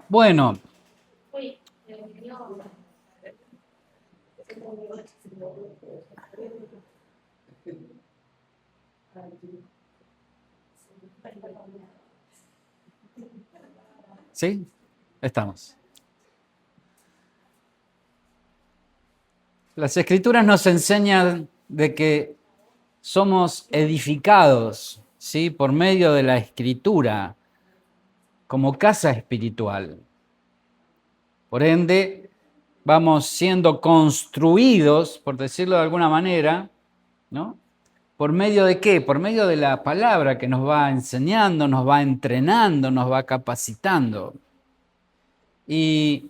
Bueno, ¿sí? Estamos. Las Escrituras nos enseñan de que somos edificados, ¿sí? Por medio de la Escritura, como casa espiritual. Por ende, vamos siendo construidos, por decirlo de alguna manera, ¿no? ¿Por medio de qué? Por medio de la palabra que nos va enseñando, nos va entrenando, nos va capacitando. Y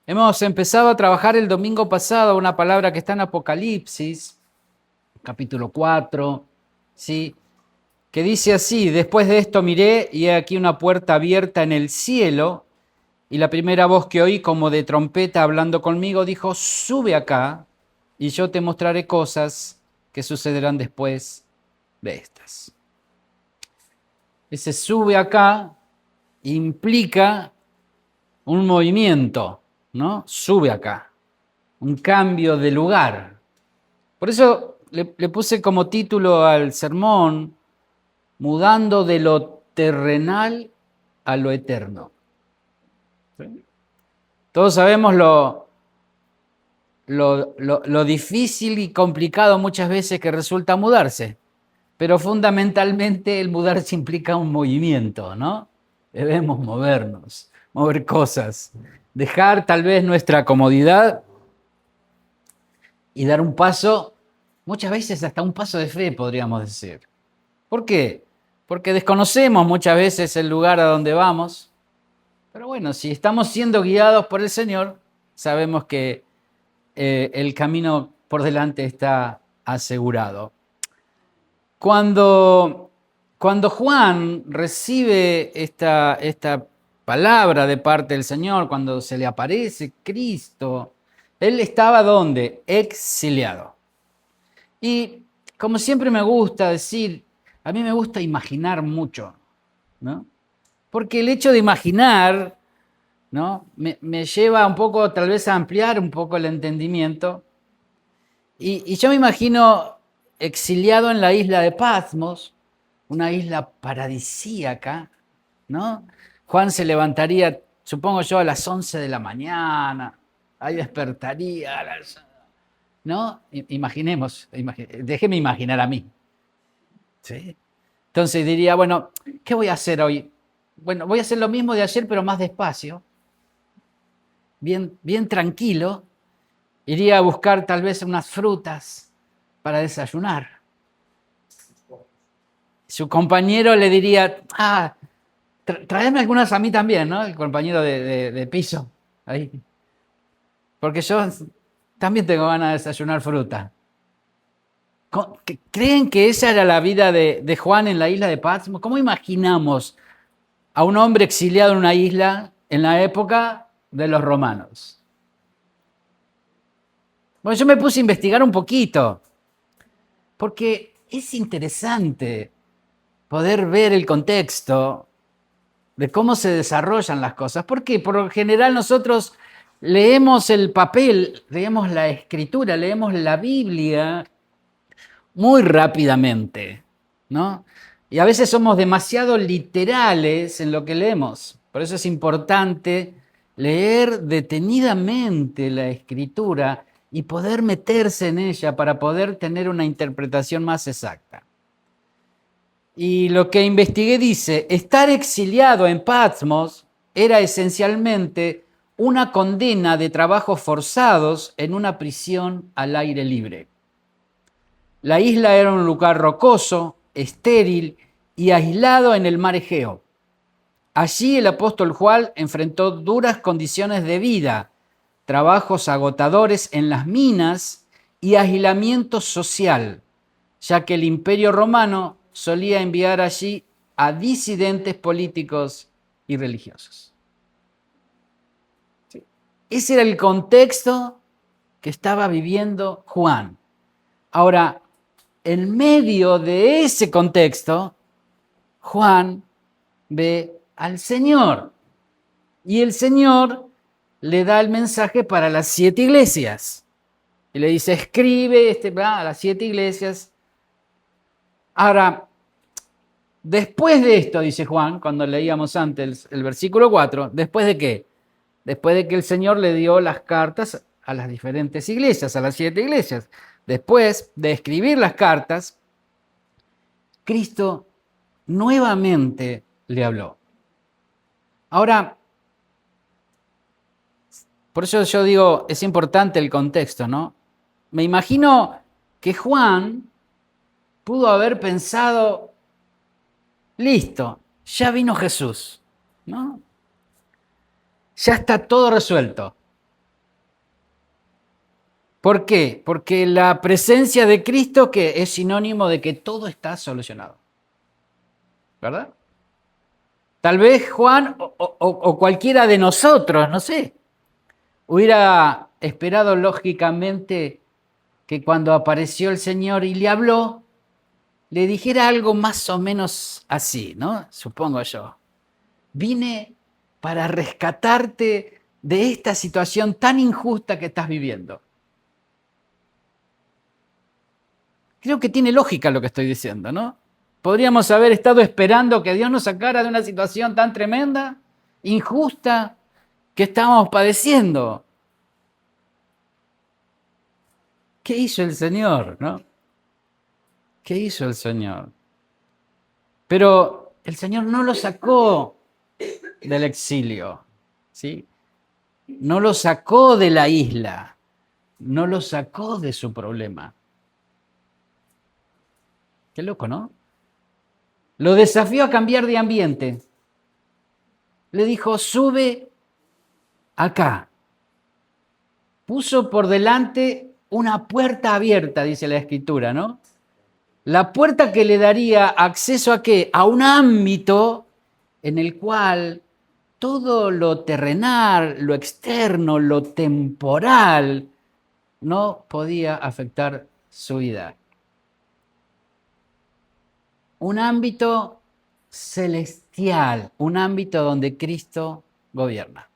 hemos empezado a trabajar el domingo pasado una palabra que está en Apocalipsis, capítulo 4, ¿sí? Que dice así: después de esto miré y he aquí una puerta abierta en el cielo, y la primera voz que oí como de trompeta hablando conmigo dijo: sube acá y yo te mostraré cosas que sucederán después de estas. Ese sube acá implica un movimiento, ¿no? Sube acá, un cambio de lugar. Por eso le puse como título al sermón: mudando de lo terrenal a lo eterno. ¿Sí? Todos sabemos lo difícil y complicado muchas veces que resulta mudarse, pero fundamentalmente el mudarse implica un movimiento, ¿no? Debemos movernos, mover cosas, dejar tal vez nuestra comodidad y dar un paso, muchas veces hasta un paso de fe, podríamos decir. ¿Por qué? Porque desconocemos muchas veces el lugar a donde vamos, pero bueno, si estamos siendo guiados por el Señor, sabemos que el camino por delante está asegurado. Cuando, cuando Juan recibe esta palabra de parte del Señor, cuando se le aparece Cristo, él estaba ¿dónde? Exiliado. Y como siempre me gusta decir, a mí me gusta imaginar mucho, ¿no? Porque el hecho de imaginar, ¿no? Me lleva un poco, tal vez, a ampliar un poco el entendimiento. Y yo me imagino exiliado en la isla de Patmos, una isla paradisíaca, ¿no? Juan se levantaría, supongo yo, a las 11 de la mañana, ahí despertaría, ¿no? Imaginemos, déjeme imaginar a mí, ¿sí? Entonces diría, bueno, ¿qué voy a hacer hoy? Bueno, voy a hacer lo mismo de ayer, pero más despacio, bien, bien tranquilo. Iría a buscar tal vez unas frutas para desayunar. Su compañero le diría, tráeme algunas a mí también, ¿no? El compañero de piso, ahí. Porque yo también tengo ganas de desayunar fruta. ¿Creen que esa era la vida de Juan en la isla de Patmos? ¿Cómo imaginamos a un hombre exiliado en una isla en la época de los romanos? Bueno, yo me puse a investigar un poquito, porque es interesante poder ver el contexto de cómo se desarrollan las cosas. Porque por lo general nosotros leemos el papel, leemos la escritura, leemos la Biblia muy rápidamente, ¿no? Y a veces somos demasiado literales en lo que leemos. Por eso es importante leer detenidamente la escritura y poder meterse en ella para poder tener una interpretación más exacta. Y lo que investigué dice: estar exiliado en Patmos era esencialmente una condena de trabajos forzados en una prisión al aire libre. La isla era un lugar rocoso, estéril y aislado en el mar Egeo. Allí el apóstol Juan enfrentó duras condiciones de vida, trabajos agotadores en las minas y aislamiento social, ya que el Imperio Romano solía enviar allí a disidentes políticos y religiosos. Ese era el contexto que estaba viviendo Juan. Ahora, en medio de ese contexto, Juan ve al Señor. Y el Señor le da el mensaje para las 7 iglesias. Y le dice, escribe a las 7 iglesias. Ahora, después de esto, dice Juan, cuando leíamos antes el versículo 4, ¿después de qué? Después de que el Señor le dio las cartas a las diferentes iglesias, a las 7 iglesias. Después de escribir las cartas, Cristo nuevamente le habló. Ahora, por eso yo digo, es importante el contexto, ¿no? Me imagino que Juan pudo haber pensado, listo, ya vino Jesús, ¿no? Ya está todo resuelto. ¿Por qué? Porque la presencia de Cristo que es sinónimo de que todo está solucionado. ¿Verdad? Tal vez Juan o cualquiera de nosotros, no sé, hubiera esperado lógicamente que cuando apareció el Señor y le habló, le dijera algo más o menos así, ¿no? Supongo yo. Vine para rescatarte de esta situación tan injusta que estás viviendo. Creo que tiene lógica lo que estoy diciendo, ¿no? Podríamos haber estado esperando que Dios nos sacara de una situación tan tremenda, injusta, que estábamos padeciendo. ¿Qué hizo el Señor, no? ¿Qué hizo el Señor? Pero el Señor no lo sacó del exilio, ¿sí? No lo sacó de la isla, no lo sacó de su problema. Qué loco, ¿no? Lo desafió a cambiar de ambiente. Le dijo, sube acá. Puso por delante una puerta abierta, dice la Escritura, ¿no? La puerta que le daría acceso a qué? A un ámbito en el cual todo lo terrenal, lo externo, lo temporal, no podía afectar su vida. Un ámbito celestial, un ámbito donde Cristo gobierna.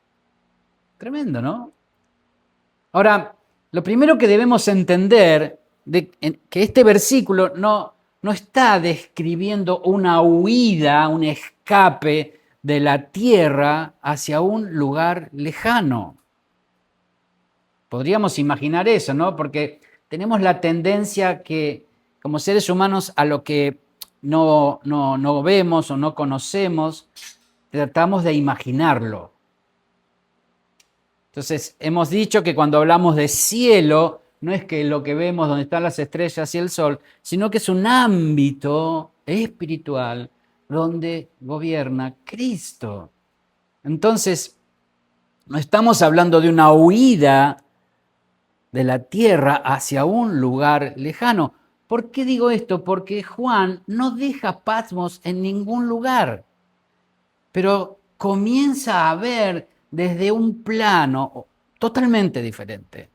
Tremendo, ¿no? Ahora, lo primero que debemos entender que este versículo no está describiendo una huida, un escape de la tierra hacia un lugar lejano. Podríamos imaginar eso, ¿no? Porque tenemos la tendencia que, como seres humanos, a lo que no vemos o no conocemos, tratamos de imaginarlo. Entonces, hemos dicho que cuando hablamos de cielo, no es que lo que vemos donde están las estrellas y el sol, sino que es un ámbito espiritual donde gobierna Cristo. Entonces, no estamos hablando de una huida de la tierra hacia un lugar lejano. ¿Por qué digo esto? Porque Juan no deja Patmos en ningún lugar, pero comienza a ver desde un plano totalmente diferente.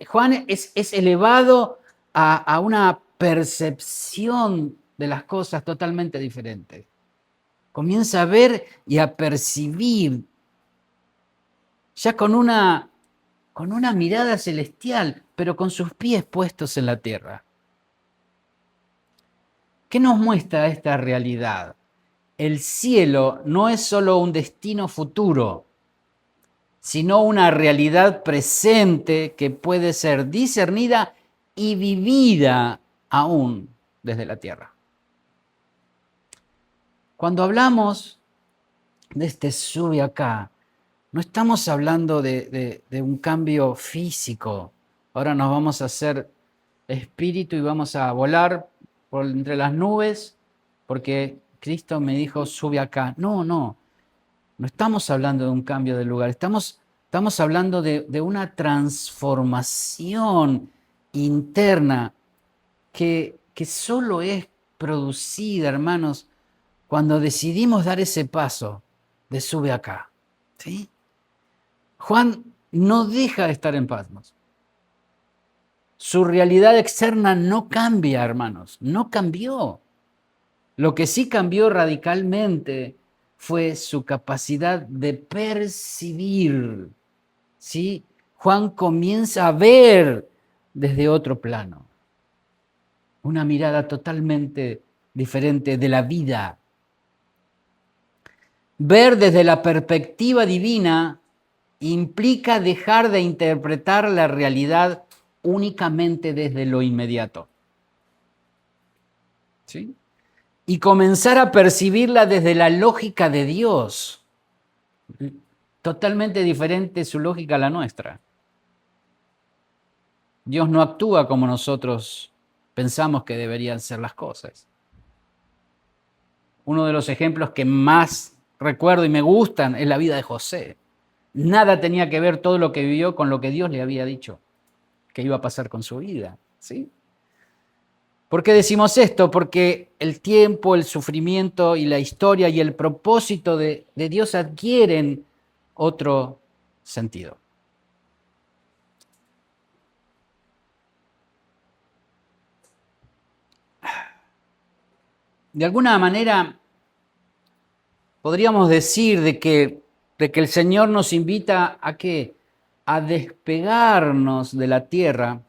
Juan es elevado a una percepción de las cosas totalmente diferente. Comienza a ver y a percibir ya con una mirada celestial, pero con sus pies puestos en la tierra. ¿Qué nos muestra esta realidad? El cielo no es solo un destino futuro, sino una realidad presente que puede ser discernida y vivida aún desde la tierra. Cuando hablamos de este sube acá, no estamos hablando de un cambio físico. Ahora nos vamos a hacer espíritu y vamos a volar por entre las nubes porque Cristo me dijo sube acá. No estamos hablando de un cambio de lugar, estamos hablando de una transformación interna que solo es producida, hermanos, cuando decidimos dar ese paso de sube acá. ¿Sí? Juan no deja de estar en Patmos. Su realidad externa no cambia, hermanos, no cambió. Lo que sí cambió radicalmente fue su capacidad de percibir, ¿sí? Juan comienza a ver desde otro plano, una mirada totalmente diferente de la vida. Ver desde la perspectiva divina implica dejar de interpretar la realidad únicamente desde lo inmediato, ¿sí? Y comenzar a percibirla desde la lógica de Dios. Totalmente diferente su lógica a la nuestra. Dios no actúa como nosotros pensamos que deberían ser las cosas. Uno de los ejemplos que más recuerdo y me gustan es la vida de José. Nada tenía que ver todo lo que vivió con lo que Dios le había dicho que iba a pasar con su vida, ¿sí? ¿Por qué decimos esto? Porque el tiempo, el sufrimiento y la historia y el propósito de Dios adquieren otro sentido. De alguna manera podríamos decir de que el Señor nos invita a ¿qué? A despegarnos de la tierra,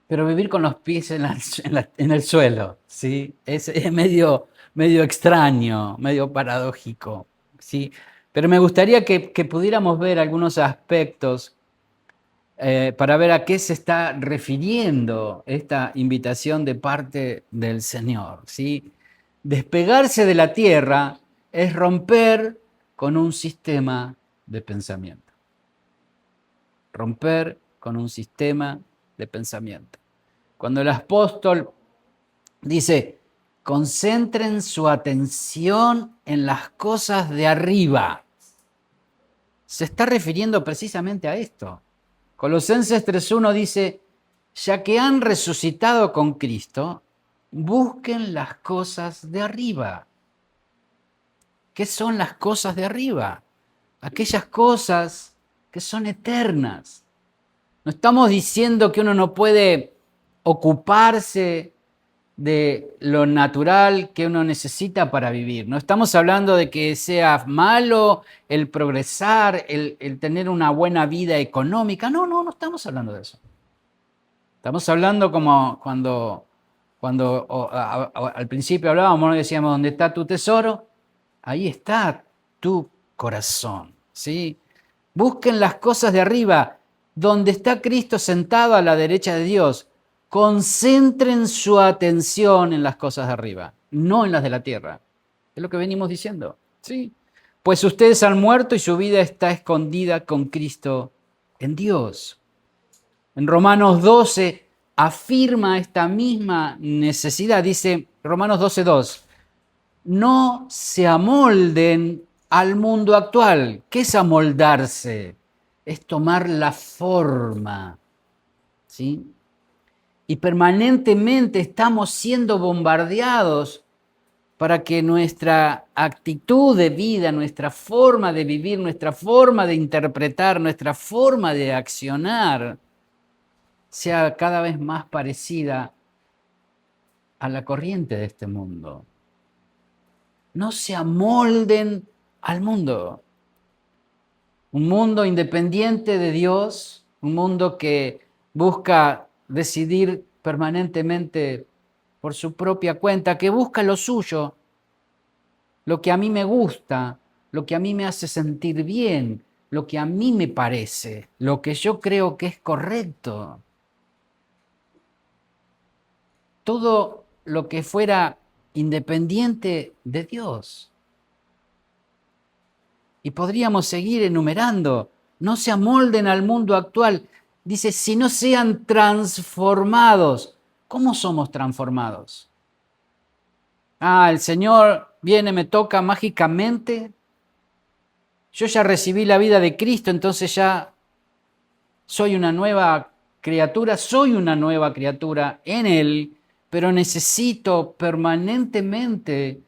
pero vivir con los pies en el suelo, ¿sí? Es medio extraño, medio paradójico, ¿sí? Pero me gustaría que pudiéramos ver algunos aspectos para ver a qué se está refiriendo esta invitación de parte del Señor, ¿sí? Despegarse de la tierra es romper con un sistema de pensamiento. Romper con un sistema de pensamiento. Cuando el apóstol dice, concentren su atención en las cosas de arriba, se está refiriendo precisamente a esto. Colosenses 3:1 dice, ya que han resucitado con Cristo, busquen las cosas de arriba. ¿Qué son las cosas de arriba? Aquellas cosas que son eternas. No estamos diciendo que uno no puede ocuparse de lo natural que uno necesita para vivir. No estamos hablando de que sea malo el progresar, el tener una buena vida económica. No estamos hablando de eso. Estamos hablando como cuando al principio hablábamos, decíamos, ¿dónde está tu tesoro? Ahí está tu corazón, ¿sí? Busquen las cosas de arriba, donde está Cristo sentado a la derecha de Dios. Concentren su atención en las cosas de arriba, no en las de la tierra. Es lo que venimos diciendo, ¿sí? Pues ustedes han muerto y su vida está escondida con Cristo en Dios. En Romanos 12 afirma esta misma necesidad. Dice Romanos 12:2, no se amolden al mundo actual. ¿Qué es amoldarse? Es tomar la forma, ¿sí? Y permanentemente estamos siendo bombardeados para que nuestra actitud de vida, nuestra forma de vivir, nuestra forma de interpretar, nuestra forma de accionar sea cada vez más parecida a la corriente de este mundo. No se amolden al mundo. Un mundo independiente de Dios, un mundo que busca decidir permanentemente por su propia cuenta, que busca lo suyo, lo que a mí me gusta, lo que a mí me hace sentir bien, lo que a mí me parece, lo que yo creo que es correcto. Todo lo que fuera independiente de Dios. Y podríamos seguir enumerando. No se amolden al mundo actual. Dice, si no sean transformados. ¿Cómo somos transformados? El Señor viene, me toca mágicamente. Yo ya recibí la vida de Cristo, entonces ya soy una nueva criatura. Soy una nueva criatura en Él, pero necesito permanentemente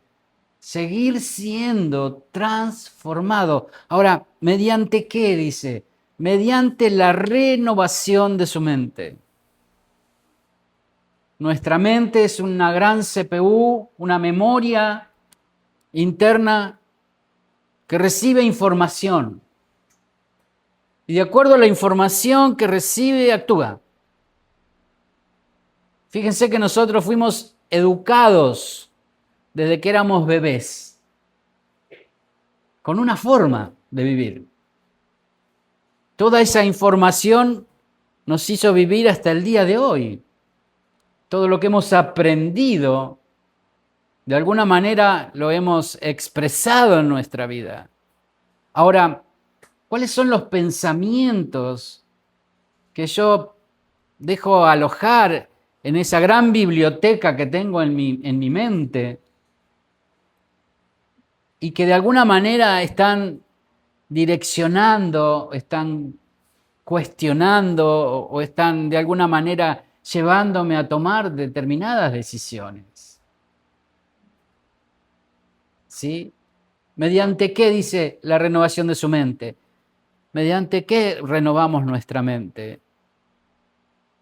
seguir siendo transformado. Ahora, ¿mediante qué? Dice, mediante la renovación de su mente. Nuestra mente es una gran CPU, una memoria interna que recibe información. Y de acuerdo a la información que recibe, actúa. Fíjense que nosotros fuimos educados desde que éramos bebés, con una forma de vivir. Toda esa información nos hizo vivir hasta el día de hoy. Todo lo que hemos aprendido, de alguna manera lo hemos expresado en nuestra vida. Ahora, ¿cuáles son los pensamientos que yo dejo alojar en esa gran biblioteca que tengo en mi mente y que de alguna manera están direccionando, están cuestionando o están de alguna manera llevándome a tomar determinadas decisiones? ¿Sí? ¿Mediante qué dice la renovación de su mente? ¿Mediante qué renovamos nuestra mente?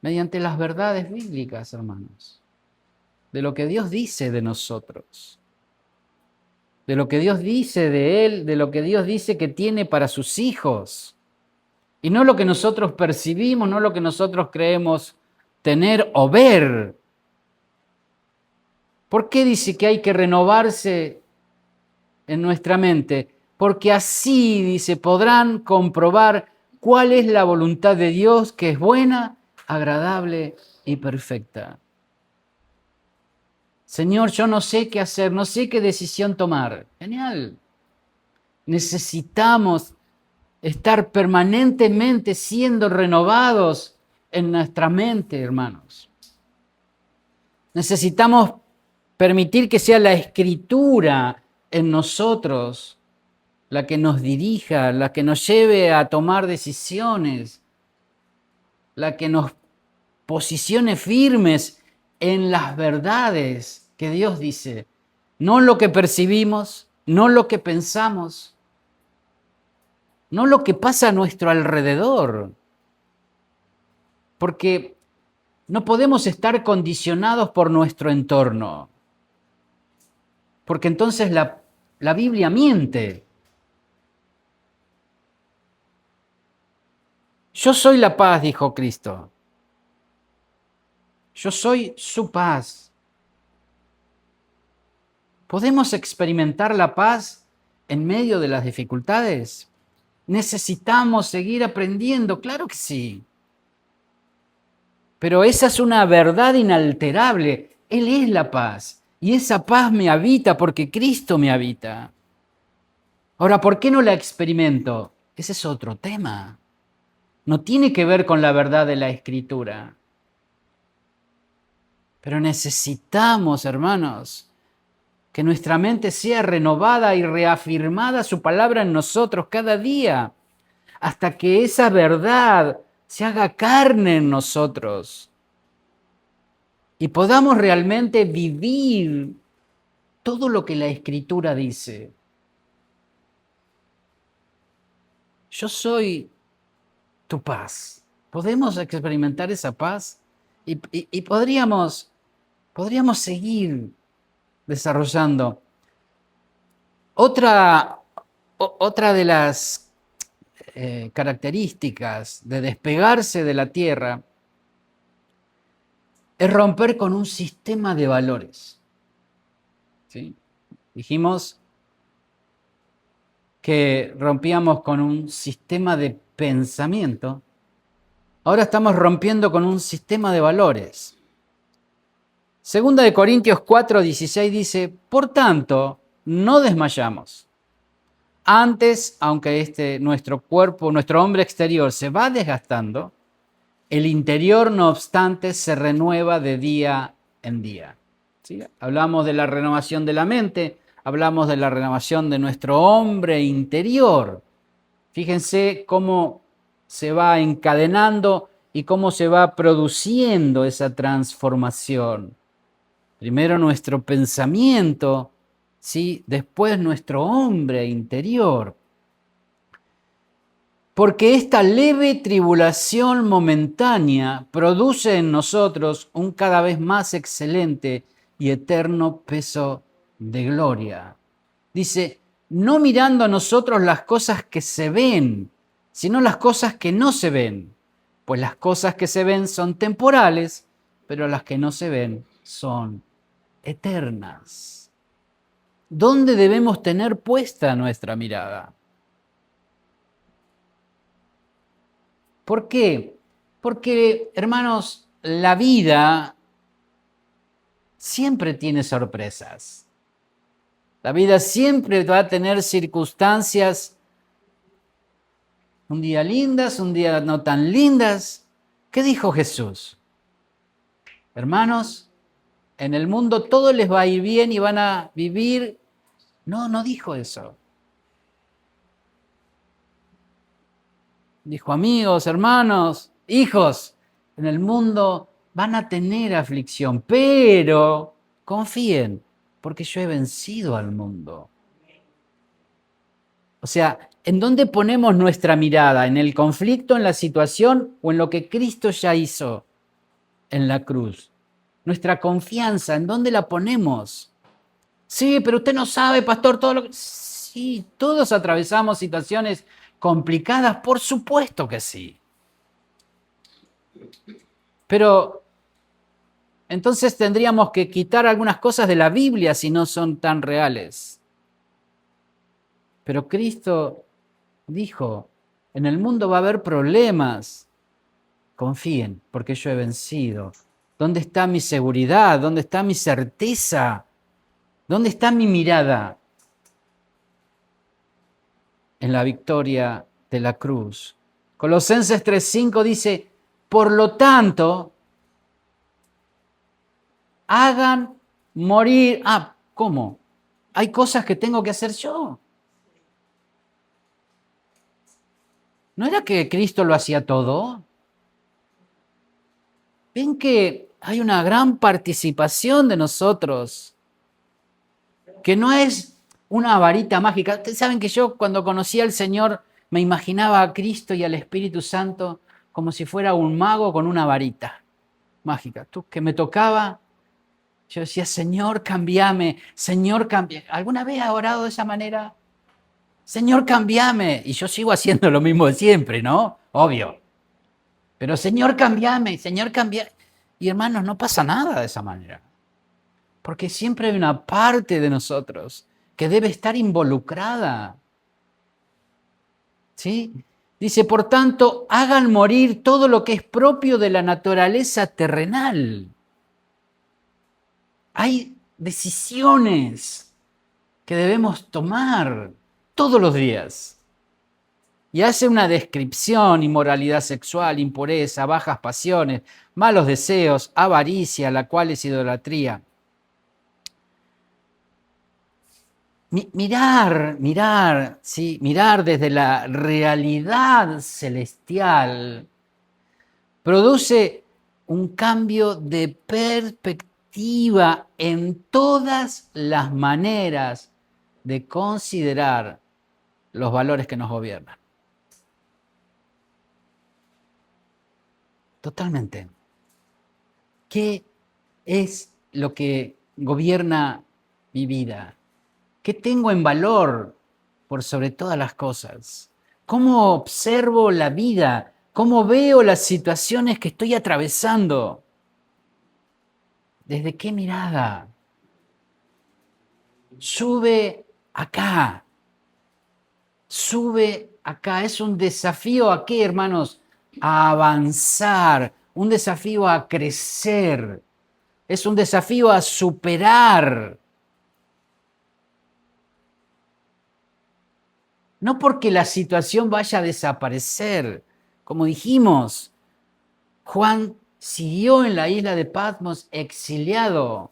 Mediante las verdades bíblicas, hermanos, de lo que Dios dice de nosotros, de lo que Dios dice de Él, de lo que Dios dice que tiene para sus hijos. Y no lo que nosotros percibimos, no lo que nosotros creemos tener o ver. ¿Por qué dice que hay que renovarse en nuestra mente? Porque así, dice, podrán comprobar cuál es la voluntad de Dios, que es buena, agradable y perfecta. Señor, yo no sé qué hacer, no sé qué decisión tomar. Genial. Necesitamos estar permanentemente siendo renovados en nuestra mente, hermanos. Necesitamos permitir que sea la Escritura en nosotros la que nos dirija, la que nos lleve a tomar decisiones, la que nos posicione firmes en las verdades que Dios dice, no lo que percibimos, no lo que pensamos, no lo que pasa a nuestro alrededor, porque no podemos estar condicionados por nuestro entorno, porque entonces la Biblia miente. Yo soy la paz, dijo Cristo. Yo soy su paz. ¿Podemos experimentar la paz en medio de las dificultades? ¿Necesitamos seguir aprendiendo? Claro que sí. Pero esa es una verdad inalterable. Él es la paz. Y esa paz me habita porque Cristo me habita. Ahora, ¿por qué no la experimento? Ese es otro tema. No tiene que ver con la verdad de la Escritura. Pero necesitamos, hermanos, que nuestra mente sea renovada y reafirmada su palabra en nosotros cada día, hasta que esa verdad se haga carne en nosotros y podamos realmente vivir todo lo que la Escritura dice. Yo soy tu paz. ¿Podemos experimentar esa paz? Y podríamos seguir desarrollando. Otra de las características de despegarse de la tierra es romper con un sistema de valores. ¿Sí? Dijimos que rompíamos con un sistema de pensamiento. Ahora estamos rompiendo con un sistema de valores. Segunda de Corintios 4:16 dice, por tanto, no desmayamos. Antes, aunque nuestro cuerpo, nuestro hombre exterior se va desgastando, el interior, no obstante, se renueva de día en día. ¿Sí? Hablamos de la renovación de la mente, hablamos de la renovación de nuestro hombre interior. Fíjense cómo se va encadenando y cómo se va produciendo esa transformación. Primero nuestro pensamiento, ¿sí? Después nuestro hombre interior. Porque esta leve tribulación momentánea produce en nosotros un cada vez más excelente y eterno peso de gloria. Dice, no mirando a nosotros las cosas que se ven, sino las cosas que no se ven. Pues las cosas que se ven son temporales, pero las que no se ven son eternas. ¿Dónde debemos tener puesta nuestra mirada? ¿Por qué? Porque, hermanos, la vida siempre tiene sorpresas. La vida siempre va a tener circunstancias, un día lindas, un día no tan lindas. ¿Qué dijo Jesús? Hermanos, en el mundo todo les va a ir bien y van a vivir. No, no dijo eso. Dijo, amigos, hermanos, hijos, en el mundo van a tener aflicción, pero confíen, porque yo he vencido al mundo. O sea, ¿en dónde ponemos nuestra mirada? ¿En el conflicto, en la situación o en lo que Cristo ya hizo en la cruz? Nuestra confianza, ¿en dónde la ponemos? Sí, pero usted no sabe, pastor, todo lo que... Sí, todos atravesamos situaciones complicadas, por supuesto que sí. Pero entonces tendríamos que quitar algunas cosas de la Biblia si no son tan reales. Pero Cristo dijo, en el mundo va a haber problemas. Confíen, porque yo he vencido. ¿Dónde está mi seguridad? ¿Dónde está mi certeza? ¿Dónde está mi mirada? En la victoria de la cruz. Colosenses 3:5 dice, por lo tanto, hagan morir. ¿Cómo? Hay cosas que tengo que hacer yo. ¿No era que Cristo lo hacía todo? Ven que hay una gran participación de nosotros, que no es una varita mágica. Ustedes saben que yo cuando conocí al Señor me imaginaba a Cristo y al Espíritu Santo como si fuera un mago con una varita mágica. Tú que me tocaba, yo decía, Señor, cambiame, Señor, cambia. ¿Alguna vez has orado de esa manera? Señor, cambiame. Y yo sigo haciendo lo mismo de siempre, ¿no? Obvio. Pero Señor, cambiame, Señor, cambiame. Y hermanos, no pasa nada de esa manera. Porque siempre hay una parte de nosotros que debe estar involucrada. ¿Sí? Dice, por tanto, hagan morir todo lo que es propio de la naturaleza terrenal. Hay decisiones que debemos tomar todos los días. Y hace una descripción: inmoralidad sexual, impureza, bajas pasiones, malos deseos, avaricia, la cual es idolatría. ¿Sí? Mirar desde la realidad celestial produce un cambio de perspectiva en todas las maneras de considerar los valores que nos gobiernan. Totalmente. ¿Qué es lo que gobierna mi vida? ¿Qué tengo en valor por sobre todas las cosas? ¿Cómo observo la vida? ¿Cómo veo las situaciones que estoy atravesando? ¿Desde qué mirada? Sube acá. Sube acá. Es un desafío a qué, hermanos? A avanzar. Un desafío a crecer. Es un desafío a superar. No porque la situación vaya a desaparecer. Como dijimos, Juan siguió en la isla de Patmos exiliado,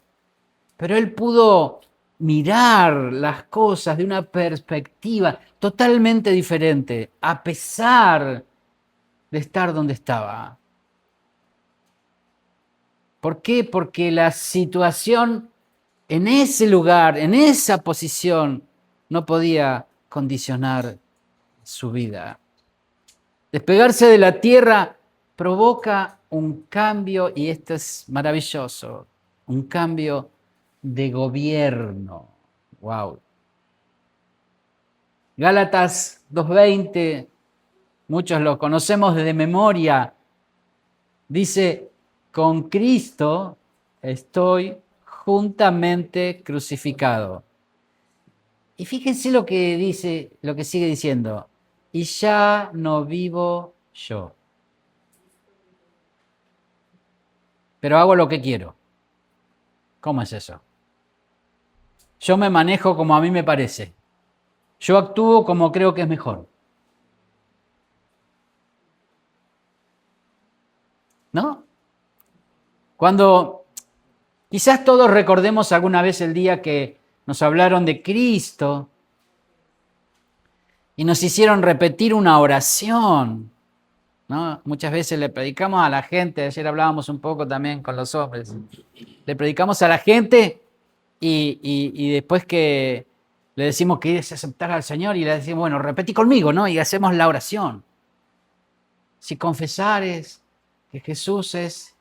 pero él pudo mirar las cosas de una perspectiva totalmente diferente, a pesar de estar donde estaba. ¿Por qué? Porque la situación en ese lugar, en esa posición, no podía condicionar su vida. Despegarse de la tierra provoca un cambio, y esto es maravilloso, un cambio de gobierno. ¡Wow! Gálatas 2:20, muchos lo conocemos de memoria, dice, con Cristo estoy juntamente crucificado. Y fíjense lo que dice, lo que sigue diciendo, y ya no vivo yo, pero hago lo que quiero. ¿Cómo es eso? Yo me manejo como a mí me parece. Yo actúo como creo que es mejor. ¿No? Cuando quizás todos recordemos alguna vez el día que nos hablaron de Cristo y nos hicieron repetir una oración, ¿no? Muchas veces le predicamos a la gente, ayer hablábamos un poco también con los hombres, le predicamos a la gente y después que le decimos que es aceptar al Señor y le decimos, bueno, repetí conmigo, ¿no? Y hacemos la oración. Si confesares que Jesús es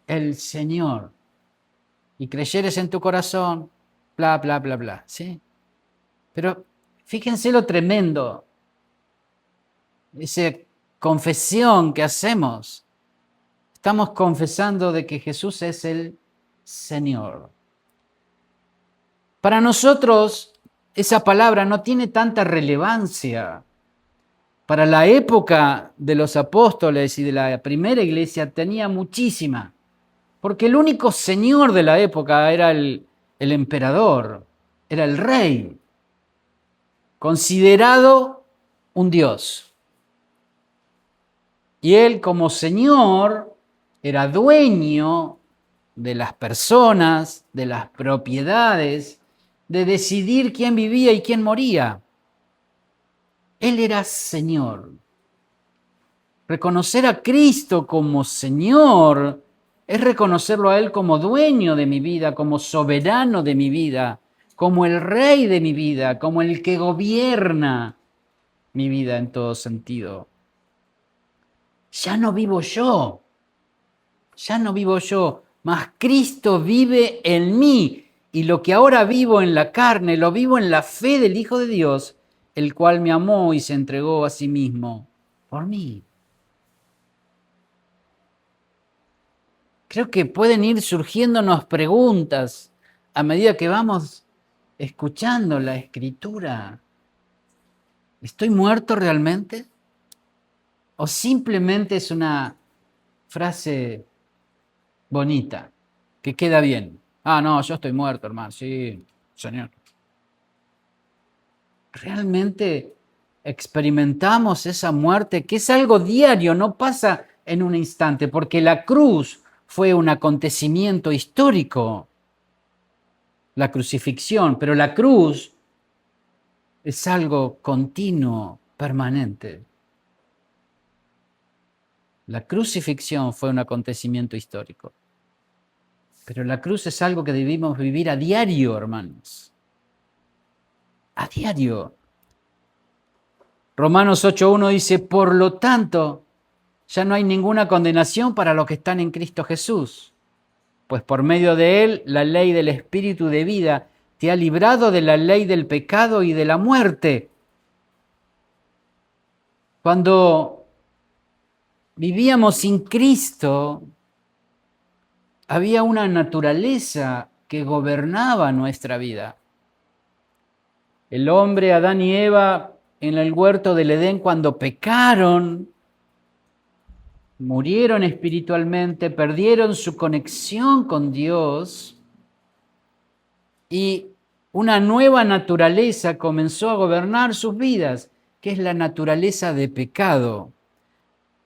el Señor y creyeres en tu corazón, bla, bla, bla, bla, ¿sí? Pero fíjense lo tremendo, esa confesión que hacemos. Estamos confesando de que Jesús es el Señor. Para nosotros, esa palabra no tiene tanta relevancia. Para la época de los apóstoles y de la primera iglesia tenía muchísima, porque el único señor de la época era el emperador, era el rey, considerado un dios. Y él como señor era dueño de las personas, de las propiedades, de decidir quién vivía y quién moría. Él era Señor. Reconocer a Cristo como Señor es reconocerlo a Él como dueño de mi vida, como soberano de mi vida, como el Rey de mi vida, como el que gobierna mi vida en todo sentido. Ya no vivo yo, mas Cristo vive en mí. Y lo que ahora vivo en la carne, lo vivo en la fe del Hijo de Dios, el cual me amó y se entregó a sí mismo por mí. Creo que pueden ir surgiéndonos preguntas a medida que vamos escuchando la Escritura. ¿Estoy muerto realmente? ¿O simplemente es una frase bonita que queda bien? Ah, no, yo estoy muerto, hermano. Sí, Señor. ¿Realmente experimentamos esa muerte que es algo diario, no pasa en un instante? Porque la cruz fue un acontecimiento histórico, la crucifixión, pero la cruz es algo continuo, permanente. La crucifixión fue un acontecimiento histórico, pero la cruz es algo que debimos vivir a diario, hermanos. A diario. Romanos 8:1 dice, por lo tanto, ya no hay ninguna condenación para los que están en Cristo Jesús, pues por medio de Él la ley del Espíritu de vida te ha librado de la ley del pecado y de la muerte. Cuando vivíamos sin Cristo, había una naturaleza que gobernaba nuestra vida. El hombre, Adán y Eva, en el huerto del Edén, cuando pecaron, murieron espiritualmente, perdieron su conexión con Dios y una nueva naturaleza comenzó a gobernar sus vidas, que es la naturaleza de pecado.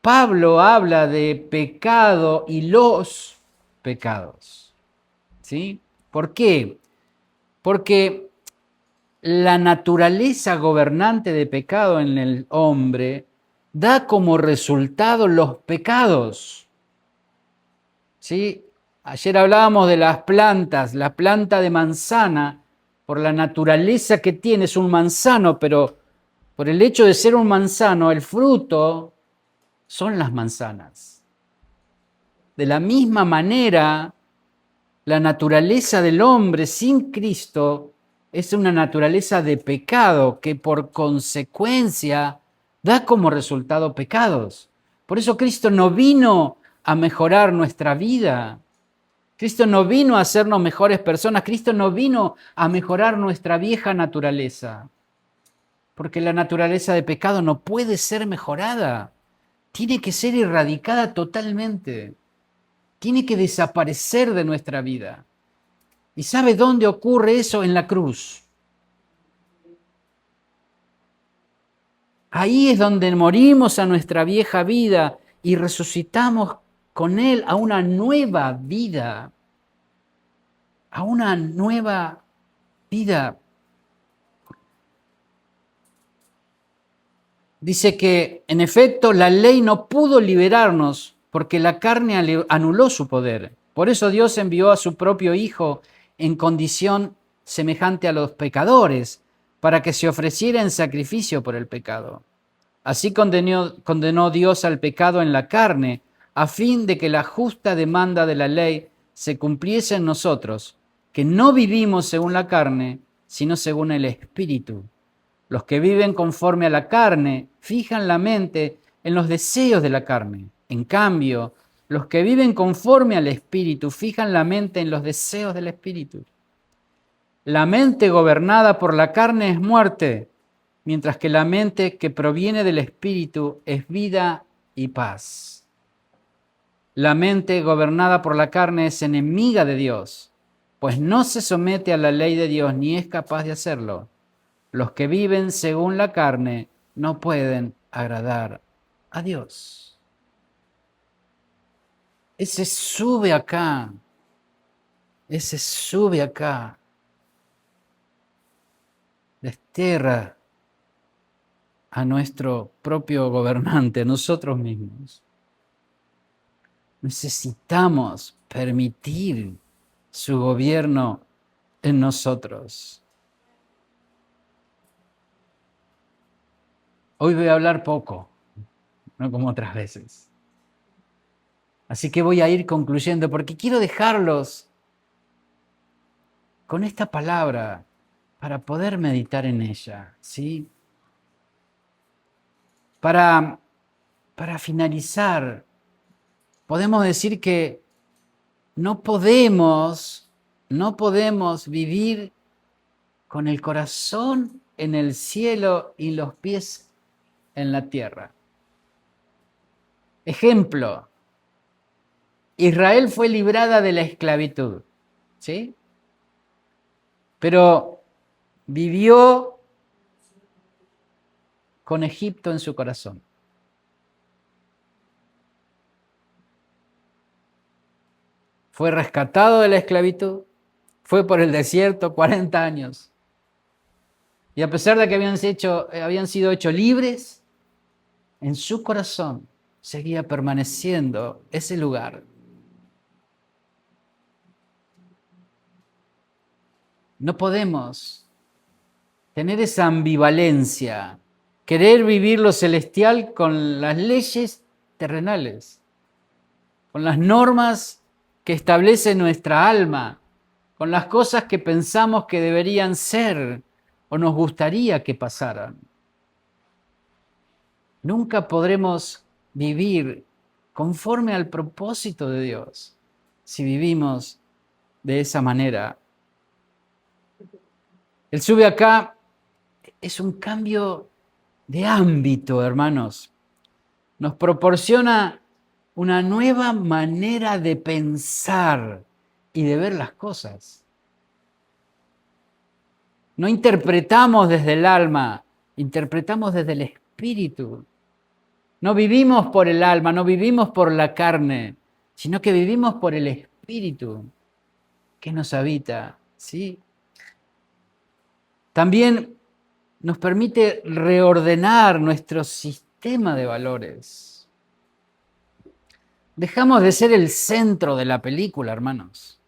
Pablo habla de pecado y los pecados. ¿Sí? ¿Por qué? Porque la naturaleza gobernante de pecado en el hombre da como resultado los pecados. ¿Sí? Ayer hablábamos de las plantas, la planta de manzana, por la naturaleza que tiene, es un manzano, pero por el hecho de ser un manzano, el fruto son las manzanas. De la misma manera, la naturaleza del hombre sin Cristo es una naturaleza de pecado que por consecuencia da como resultado pecados. Por eso Cristo no vino a mejorar nuestra vida. Cristo no vino a hacernos mejores personas. Cristo no vino a mejorar nuestra vieja naturaleza. Porque la naturaleza de pecado no puede ser mejorada. Tiene que ser erradicada totalmente. Tiene que desaparecer de nuestra vida. ¿Y sabe dónde ocurre eso? En la cruz. Ahí es donde morimos a nuestra vieja vida y resucitamos con Él a una nueva vida. A una nueva vida. Dice que, en efecto, la ley no pudo liberarnos porque la carne anuló su poder. Por eso Dios envió a su propio Hijo en condición semejante a los pecadores, para que se ofreciera en sacrificio por el pecado. Así condenó Dios al pecado en la carne, a fin de que la justa demanda de la ley se cumpliese en nosotros, que no vivimos según la carne, sino según el Espíritu. Los que viven conforme a la carne fijan la mente en los deseos de la carne. En cambio, los que viven conforme al Espíritu fijan la mente en los deseos del Espíritu. La mente gobernada por la carne es muerte, mientras que la mente que proviene del Espíritu es vida y paz. La mente gobernada por la carne es enemiga de Dios, pues no se somete a la ley de Dios ni es capaz de hacerlo. Los que viven según la carne no pueden agradar a Dios. Ese sube acá. Ese sube acá. Desterra a nuestro propio gobernante, nosotros mismos. Necesitamos permitir su gobierno en nosotros. Hoy voy a hablar poco, no como otras veces. Así que voy a ir concluyendo porque quiero dejarlos con esta palabra para poder meditar en ella, ¿sí? Para finalizar, podemos decir que no podemos vivir con el corazón en el cielo y los pies en la tierra. Ejemplo, Israel fue librada de la esclavitud, ¿sí? Pero vivió con Egipto en su corazón. Fue rescatado de la esclavitud, fue por el desierto 40 años. Y a pesar de que habían sido hechos libres, en su corazón seguía permaneciendo ese lugar. No podemos tener esa ambivalencia, querer vivir lo celestial con las leyes terrenales, con las normas que establece nuestra alma, con las cosas que pensamos que deberían ser o nos gustaría que pasaran. Nunca podremos vivir conforme al propósito de Dios si vivimos de esa manera. El sube acá es un cambio de ámbito, hermanos. Nos proporciona una nueva manera de pensar y de ver las cosas. No interpretamos desde el alma, interpretamos desde el espíritu. No vivimos por el alma, no vivimos por la carne, sino que vivimos por el espíritu que nos habita, ¿sí? También nos permite reordenar nuestro sistema de valores. Dejamos de ser el centro de la película, hermanos.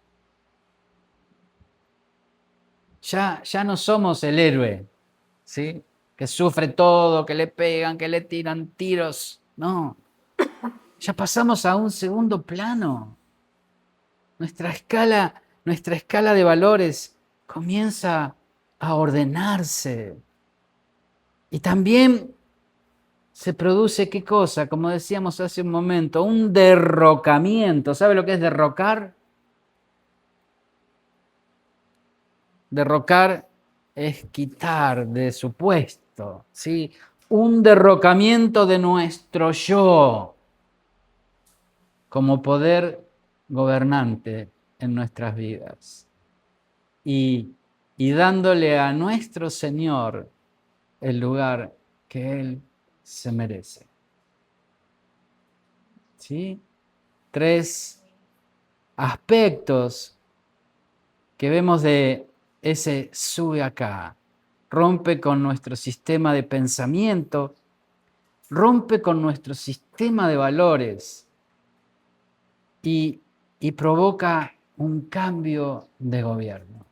Ya no somos el héroe, ¿sí? Que sufre todo, que le pegan, que le tiran tiros. No, ya pasamos a un segundo plano. Nuestra escala de valores comienza a ordenarse. Y también se produce, ¿qué cosa? Como decíamos hace un momento, un derrocamiento. ¿Sabe lo que es derrocar? Derrocar es quitar de su puesto, ¿sí? Un derrocamiento de nuestro yo como poder gobernante en nuestras vidas. Y dándole a nuestro Señor el lugar que Él se merece. ¿Sí? 3 aspectos que vemos de ese sube acá. Rompe con nuestro sistema de pensamiento, rompe con nuestro sistema de valores y, y provoca un cambio de gobierno.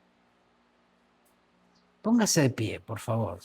Póngase de pie, por favor.